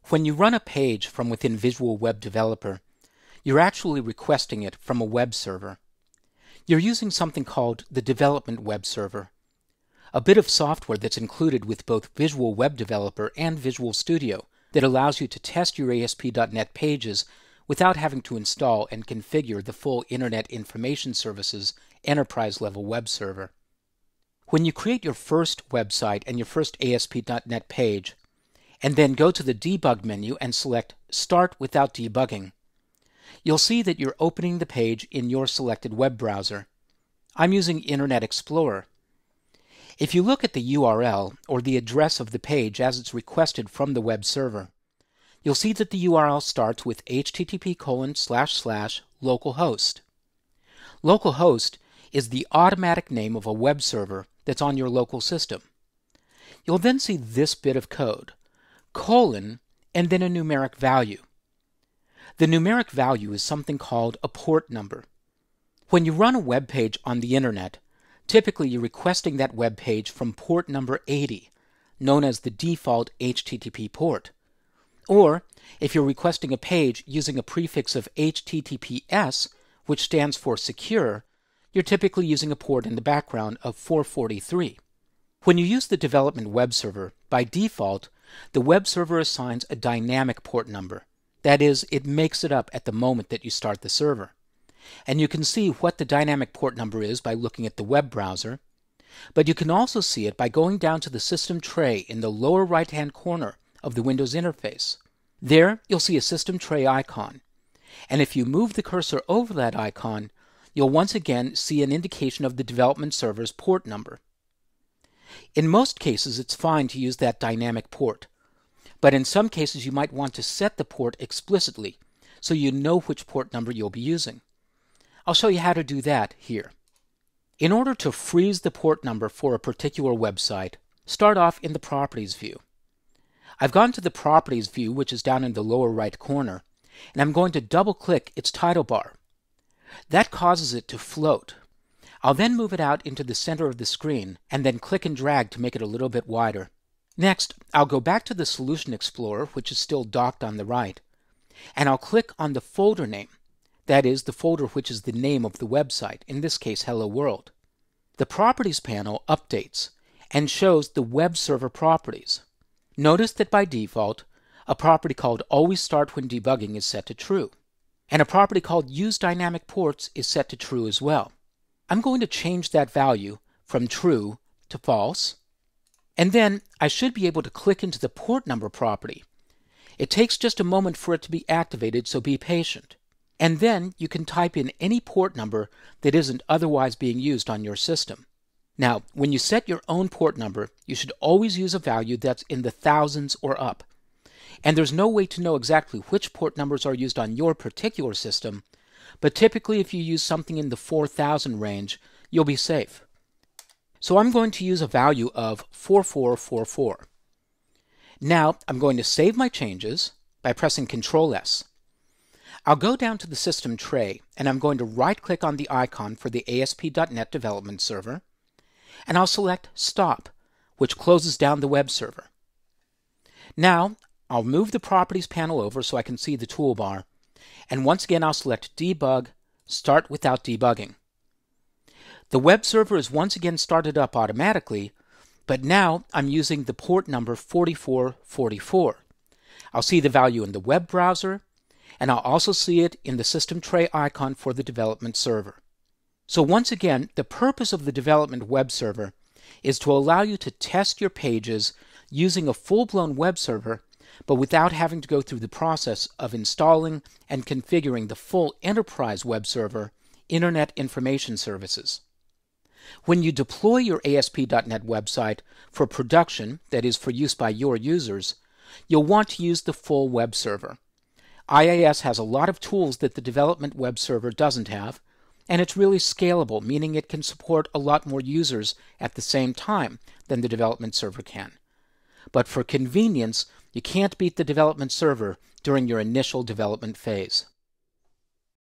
When you run a page from within Visual Web Developer, you're actually requesting it from a web server. You're using something called the Development Web Server, a bit of software that's included with both Visual Web Developer and Visual Studio that allows you to test your ASP.NET pages without having to install and configure the full Internet Information Services enterprise-level web server. When you create your first website and your first ASP.NET page, and then go to the Debug menu and select Start Without Debugging, you'll see that you're opening the page in your selected web browser. I'm using Internet Explorer. If you look at the URL, or the address of the page as it's requested from the web server, you'll see that the URL starts with http://localhost. Localhost is the automatic name of a web server that's on your local system. You'll then see this bit of code, colon, and then a numeric value. The numeric value is something called a port number. When you run a web page on the internet, typically you're requesting that web page from port number 80, known as the default HTTP port. Or, if you're requesting a page using a prefix of HTTPS, which stands for secure, you're typically using a port in the background of 443. When you use the Development Web Server, by default, the web server assigns a dynamic port number. That is, it makes it up at the moment that you start the server. And you can see what the dynamic port number is by looking at the web browser, but you can also see it by going down to the system tray in the lower right-hand corner of the Windows interface. There, you'll see a system tray icon, and if you move the cursor over that icon, you'll once again see an indication of the development server's port number. In most cases, it's fine to use that dynamic port, but in some cases you might want to set the port explicitly so you know which port number you'll be using. I'll show you how to do that here. In order to freeze the port number for a particular website, start off in the Properties view. I've gone to the Properties view, which is down in the lower right corner, and I'm going to double-click its title bar. That causes it to float. I'll then move it out into the center of the screen and then click and drag to make it a little bit wider. Next, I'll go back to the Solution Explorer, which is still docked on the right, and I'll click on the folder name. That is, the folder which is the name of the website, in this case Hello World. The Properties panel updates and shows the web server properties. Notice that by default, a property called Always Start When Debugging is set to true, and a property called Use Dynamic Ports is set to true as well. I'm going to change that value from true to false, and then I should be able to click into the port number property. It takes just a moment for it to be activated, so be patient. And then you can type in any port number that isn't otherwise being used on your system. Now, when you set your own port number, you should always use a value that's in the thousands or up. And there's no way to know exactly which port numbers are used on your particular system, but typically if you use something in the 4000 range, you'll be safe. So I'm going to use a value of 4444. Now I'm going to save my changes by pressing Ctrl+S. I'll go down to the system tray and I'm going to right-click on the icon for the ASP.NET Development Server, and I'll select Stop, which closes down the web server. Now I'll move the Properties panel over so I can see the toolbar, and once again I'll select Debug, Start Without Debugging. The web server is once again started up automatically, but now I'm using the port number 4444. I'll see the value in the web browser, and I'll also see it in the system tray icon for the development server. So once again, the purpose of the development web server is to allow you to test your pages using a full-blown web server, but without having to go through the process of installing and configuring the full enterprise web server, Internet Information Services. When you deploy your ASP.NET website for production, that is for use by your users, you'll want to use the full web server. IIS has a lot of tools that the development web server doesn't have, and it's really scalable, meaning it can support a lot more users at the same time than the development server can. But for convenience, you can't beat the development server during your initial development phase.